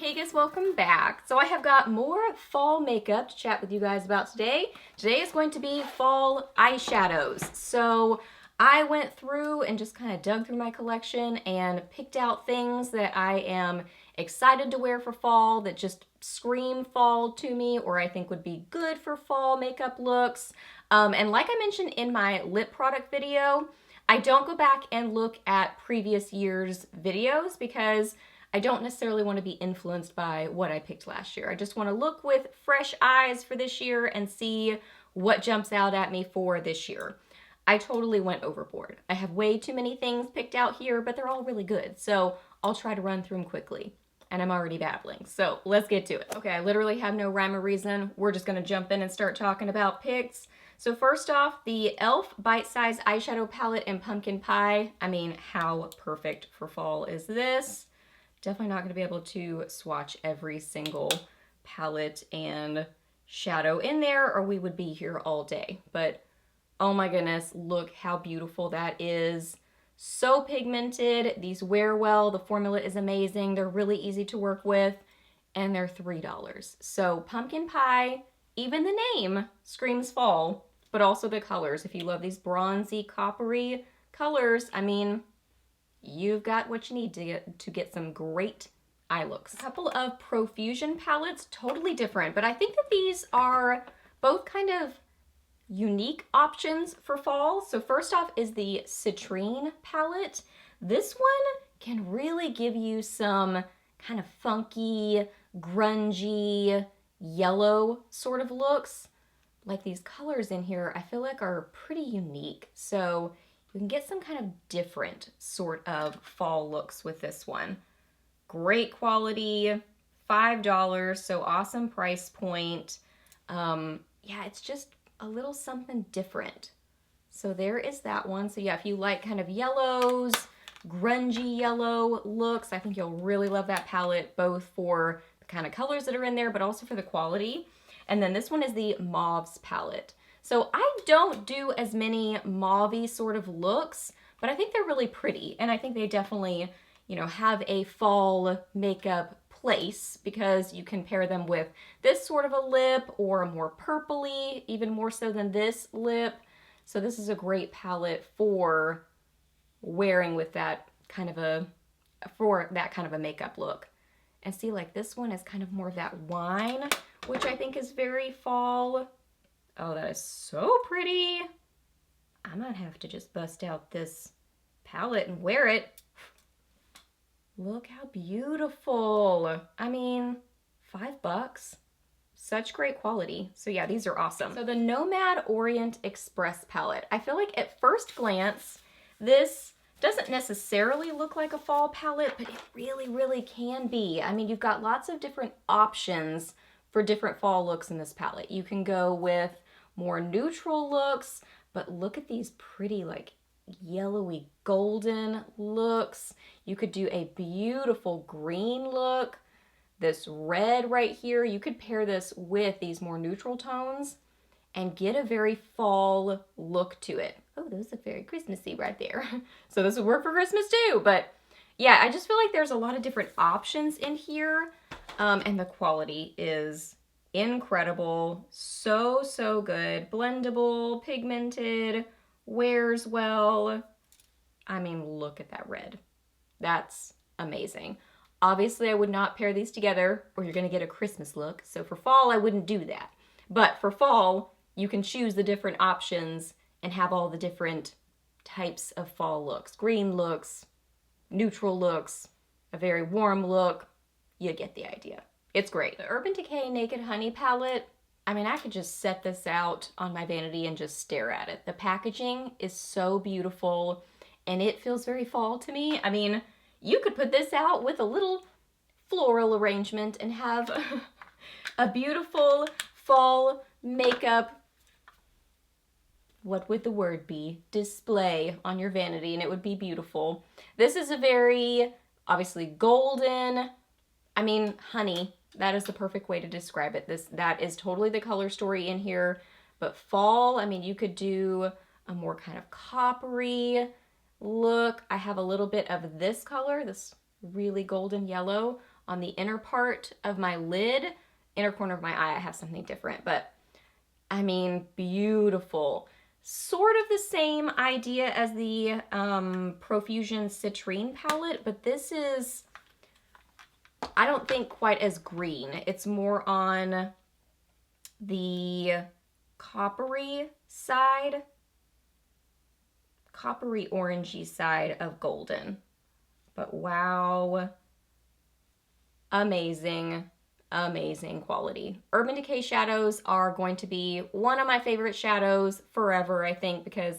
Hey guys, welcome back. So I have got more fall makeup to chat with you guys about today. Today is going to be fall eyeshadows. So I went through and just kind of dug through my collection and picked out things that I am excited to wear for fall that just scream fall to me or I think would be good for fall makeup looks. And like I mentioned in my lip product video, I don't go back and look at previous year's videos because I don't necessarily want to be influenced by what I picked last year. I just want to look with fresh eyes for this year and see what jumps out at me for this year. I totally went overboard. I have way too many things picked out here, but they're all really good. So I'll try to run through them quickly. And I'm already babbling, so let's get to it. Okay, I literally have no rhyme or reason. We're just gonna jump in and start talking about picks. So first off, the e.l.f. Bite Size Eyeshadow Palette in Pumpkin Pie. I mean, how perfect for fall is this? Definitely not going to be able to swatch every single palette and shadow in there or we would be here all day. But oh my goodness, look how beautiful that is. So pigmented. These wear well. The formula is amazing. They're really easy to work with and they're $3. So Pumpkin Pie, even the name screams fall, but also the colors. If you love these bronzy, coppery colors, I mean, you've got what you need to get some great eye looks. A couple of Profusion palettes, totally different, but I think that these are both kind of unique options for fall. So first off is the Citrine palette. This one can really give you some kind of funky, grungy, yellow sort of looks. Like these colors in here, I feel like are pretty unique. So you can get some kind of different sort of fall looks with this one. Great quality, $5, so awesome price point. Yeah, it's just a little something different. So there is that one. So yeah, if you like kind of yellows, grungy yellow looks, I think you'll really love that palette, both for the kind of colors that are in there, but also for the quality. And then this one is the Mauves palette. So I don't do as many mauve-y sort of looks, but I think they're really pretty. And I think they definitely, you know, have a fall makeup place because you can pair them with this sort of a lip or a more purpley, even more so than this lip. So this is a great palette for wearing with that kind of a, makeup look. And see, like this one is kind of more of that wine, which I think is very fall. Oh, that is so pretty. I might have to just bust out this palette and wear it. Look how beautiful. I mean, $5. Such great quality. So yeah, these are awesome. So the Nomad Orient Express palette. I feel like at first glance, this doesn't necessarily look like a fall palette, but it really, really can be. I mean, you've got lots of different options for different fall looks in this palette. You can go with more neutral looks, but look at these pretty like yellowy golden looks. You could do a beautiful green look. This red right here, you could pair this with these more neutral tones and get a very fall look to it. Oh, those look very Christmassy right there. So this would work for Christmas too, but yeah, I just feel like there's a lot of different options in here, and the quality is incredible. So, so good. Blendable, pigmented, wears well. I mean, look at that red. That's amazing. Obviously, I would not pair these together or you're gonna get a Christmas look. So for fall, I wouldn't do that. But for fall, you can choose the different options and have all the different types of fall looks. Green looks, neutral looks, a very warm look. You get the idea. It's great. The Urban Decay Naked Honey palette, I mean, I could just set this out on my vanity and just stare at it. The packaging is so beautiful and it feels very fall to me. I mean, you could put this out with a little floral arrangement and have a beautiful fall makeup, what would the word be? Display on your vanity, and it would be beautiful. This is a very, obviously golden, I mean, honey. That is the perfect way to describe it. That is totally the color story in here. But fall, I mean, you could do a more kind of coppery look. I have a little bit of this color, this really golden yellow, on the inner part of my lid. Inner corner of my eye, I have something different, but I mean, beautiful. Sort of the same idea as the Profusion Citrine palette, but this is, I don't think quite as green. It's more on the coppery side, coppery orangey side of golden. But wow, amazing, amazing quality. Urban Decay shadows are going to be one of my favorite shadows forever, I think, because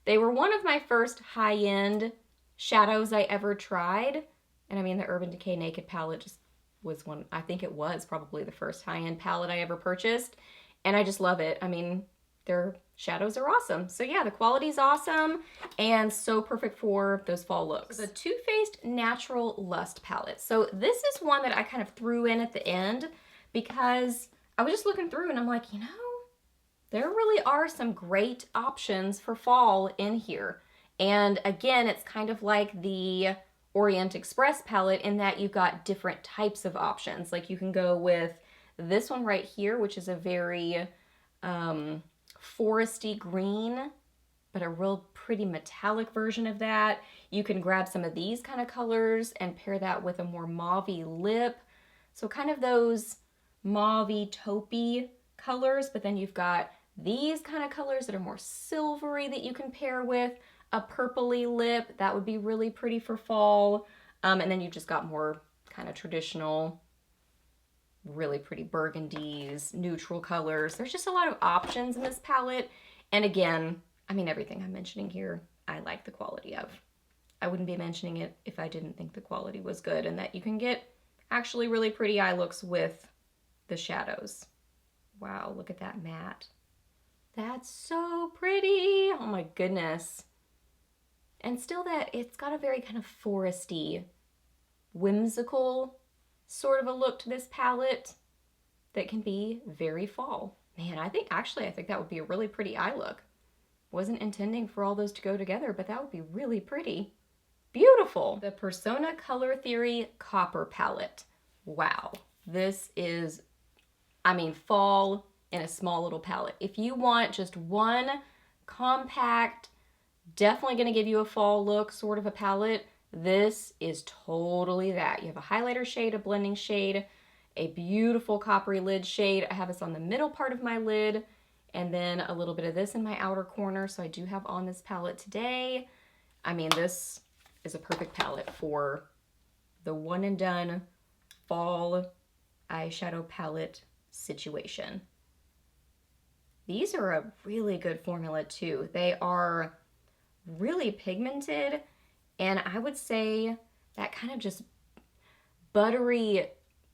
they were one of my first high-end shadows I ever tried. And I mean, the Urban Decay Naked palette just was one, I think it was probably the first high-end palette I ever purchased. And I just love it. I mean, their shadows are awesome. So yeah, the quality's awesome and so perfect for those fall looks. The Too Faced Natural Lust palette. So this is one that I kind of threw in at the end because I was just looking through and I'm like, you know, there really are some great options for fall in here. And again, it's kind of like the Orient Express palette in that you've got different types of options. Like you can go with this one right here, which is a very foresty green, but a real pretty metallic version of that. You can grab some of these kind of colors and pair that with a more mauve-y lip. So kind of those mauve-y taupey colors, but then you've got these kind of colors that are more silvery that you can pair with a purpley lip. That would be really pretty for fall. And then you've just got more kind of traditional, really pretty burgundies, neutral colors. There's just a lot of options in this palette. And again, I mean, everything I'm mentioning here, I like the quality of. I wouldn't be mentioning it if I didn't think the quality was good and that you can get actually really pretty eye looks with the shadows. Wow, look at that matte. That's so pretty. Oh my goodness. And still that, it's got a very kind of foresty, whimsical sort of a look to this palette that can be very fall. Man, I think that would be a really pretty eye look. Wasn't intending for all those to go together, but that would be really pretty. Beautiful. The Persona Color Theory Copper palette. Wow. This is, I mean, fall in a small little palette. If you want just one compact, definitely gonna give you a fall look sort of a palette, this is totally that. You have a highlighter shade, a blending shade, a beautiful coppery lid shade. I have this on the middle part of my lid, and then a little bit of this in my outer corner. So I do have on this palette today. I mean, this is a perfect palette for the one and done fall eyeshadow palette situation. These are a really good formula too. They are really pigmented, and I would say that kind of just buttery,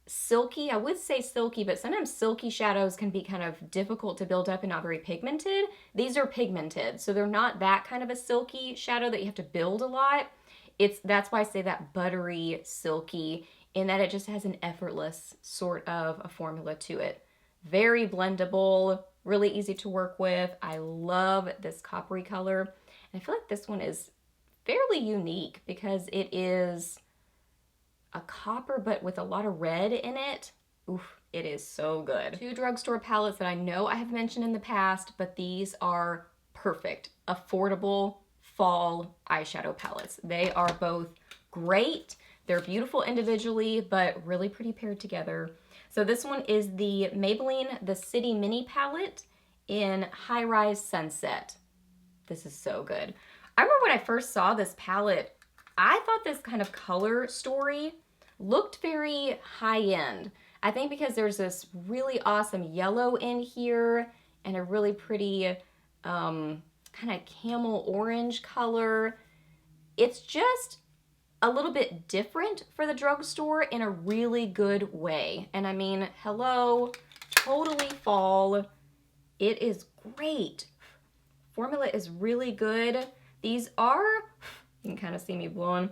silky. I would say silky, but sometimes silky shadows can be kind of difficult to build up and not very pigmented. These are pigmented, so they're not that kind of a silky shadow that you have to build a lot. That's why I say that buttery, silky, in that it just has an effortless sort of a formula to it. Very blendable, really easy to work with. I love this coppery color. And I feel like this one is fairly unique because it is a copper but with a lot of red in it. Oof, it is so good. Two drugstore palettes that I know I have mentioned in the past, but these are perfect, affordable fall eyeshadow palettes. They are both great. They're beautiful individually, but really pretty paired together. So this one is the Maybelline The City Mini palette in High Rise Sunset. This is so good. I remember when I first saw this palette, I thought this kind of color story looked very high-end. I think because there's this really awesome yellow in here and a really pretty kind of camel orange color. It's just a little bit different for the drugstore in a really good way. And I mean, hello, totally fall. It is great. Formula is really good. These are, you can kind of see me blowing.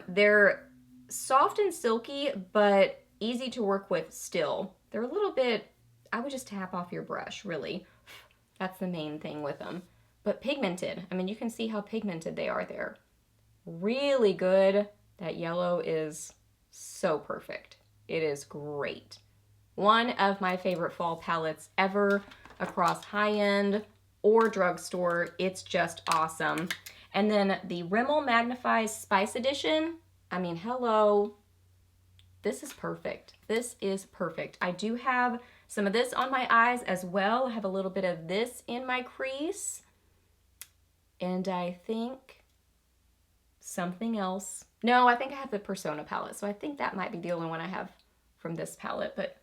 They're soft and silky, but easy to work with still. They're a little bit, I would just tap off your brush, really. That's the main thing with them. But pigmented. I mean, you can see how pigmented they are there. Really good. That yellow is So perfect. It is great. One of my favorite fall palettes ever across high-end or drugstore. It's just awesome. And then the Rimmel Magnifies Spice Edition. I mean, hello. This is perfect. This is perfect. I do have some of this on my eyes as well. I have a little bit of this in my crease. And I think something else. No, I think I have the Persona palette. So I think that might be the only one I have from this palette. But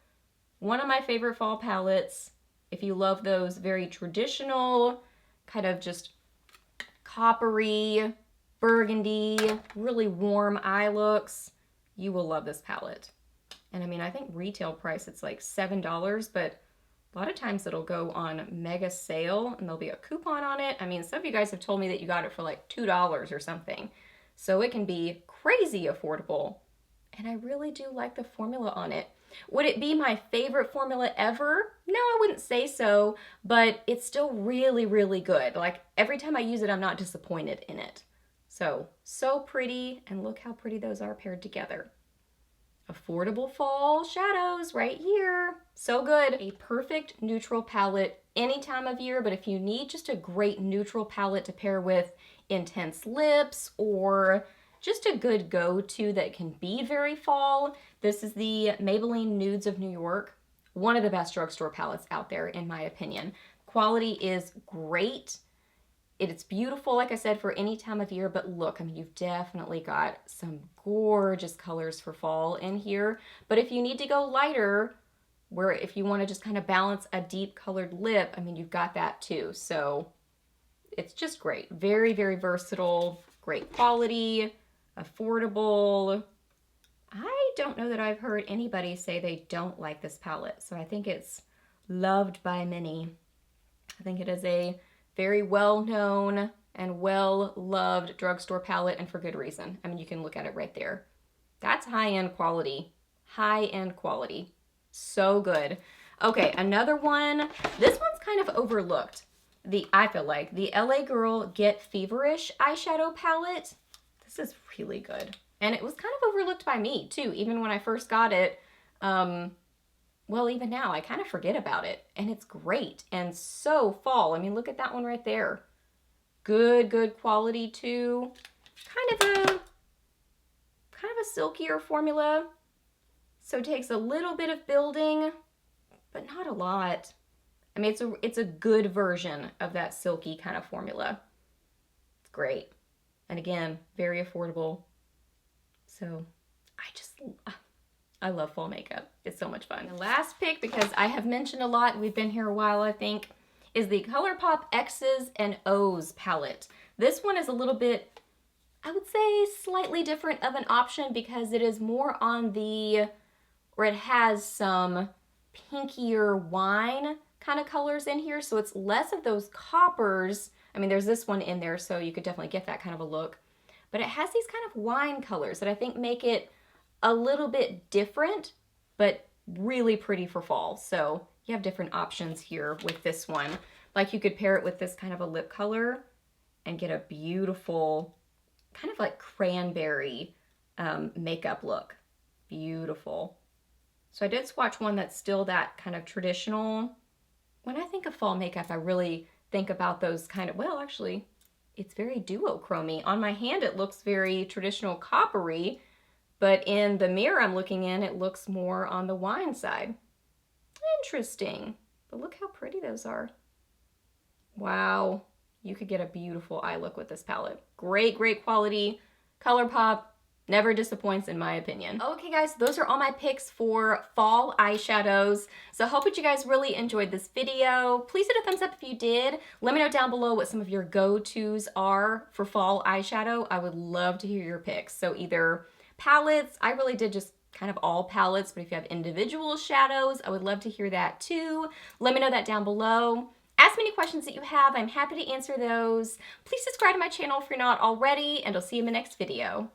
one of my favorite fall palettes. If you love those very traditional, kind of just coppery, burgundy, really warm eye looks, you will love this palette. And I mean, I think retail price, it's like $7, but a lot of times it'll go on mega sale and there'll be a coupon on it. I mean, some of you guys have told me that you got it for like $2 or something. So it can be crazy affordable. And I really do like the formula on it. Would it be my favorite formula ever? No, I wouldn't say so, but it's still really, really good. Like every time I use it, I'm not disappointed in it. So pretty, and look how pretty those are paired together. Affordable fall shadows right here. So good. A perfect neutral palette any time of year, but if you need just a great neutral palette to pair with intense lips or just a good go-to that can be very fall, this is the Maybelline Nudes of New York. One of the best drugstore palettes out there, in my opinion. Quality is great. It's beautiful, like I said, for any time of year, but look, I mean, you've definitely got some gorgeous colors for fall in here. But if you need to go lighter, where if you want to just kind of balance a deep colored lip, I mean, you've got that too. So it's just great. Very, very versatile, great quality, affordable. I don't know that I've heard anybody say they don't like this palette, so I think it's loved by many. I think it is a very well-known and well-loved drugstore palette, and for good reason. I mean, you can look at it right there. That's high-end quality. High-end quality. So good. Okay, another one. This one's kind of overlooked. I feel like the LA Girl Get Feverish eyeshadow palette. This is really good. And it was kind of overlooked by me too, even when I first got it. Well, even now, I kind of forget about it. And it's great and so fall. I mean, look at that one right there. Good quality too. Kind of a silkier formula. So it takes a little bit of building, but not a lot. I mean, it's a good version of that silky kind of formula. It's great. And again, very affordable. So I love fall makeup. It's so much fun. The last pick, because I have mentioned a lot, we've been here a while, I think, is the ColourPop X's and O's palette. This one is a little bit, I would say, slightly different of an option because it is more on the, or it has some pinkier wine kind of colors in here. So it's less of those coppers. I mean, there's this one in there, so you could definitely get that kind of a look. But it has these kind of wine colors that I think make it a little bit different, but really pretty for fall. So you have different options here with this one. Like you could pair it with this kind of a lip color and get a beautiful kind of like cranberry makeup look. Beautiful. So I did swatch one that's still that kind of traditional. When I think of fall makeup, I really think about those kind of, well, actually, it's very duochrome-y. On my hand, it looks very traditional coppery, but in the mirror I'm looking in, it looks more on the wine side. Interesting. But look how pretty those are. Wow. You could get a beautiful eye look with this palette. Great quality. ColourPop never disappoints in my opinion. Okay guys, those are all my picks for fall eyeshadows. So I hope that you guys really enjoyed this video. Please hit a thumbs up if you did. Let me know down below what some of your go-tos are for fall eyeshadow. I would love to hear your picks. So either palettes, I really did just kind of all palettes, but if you have individual shadows, I would love to hear that too. Let me know that down below. Ask me any questions that you have. I'm happy to answer those. Please subscribe to my channel if you're not already, and I'll see you in the next video.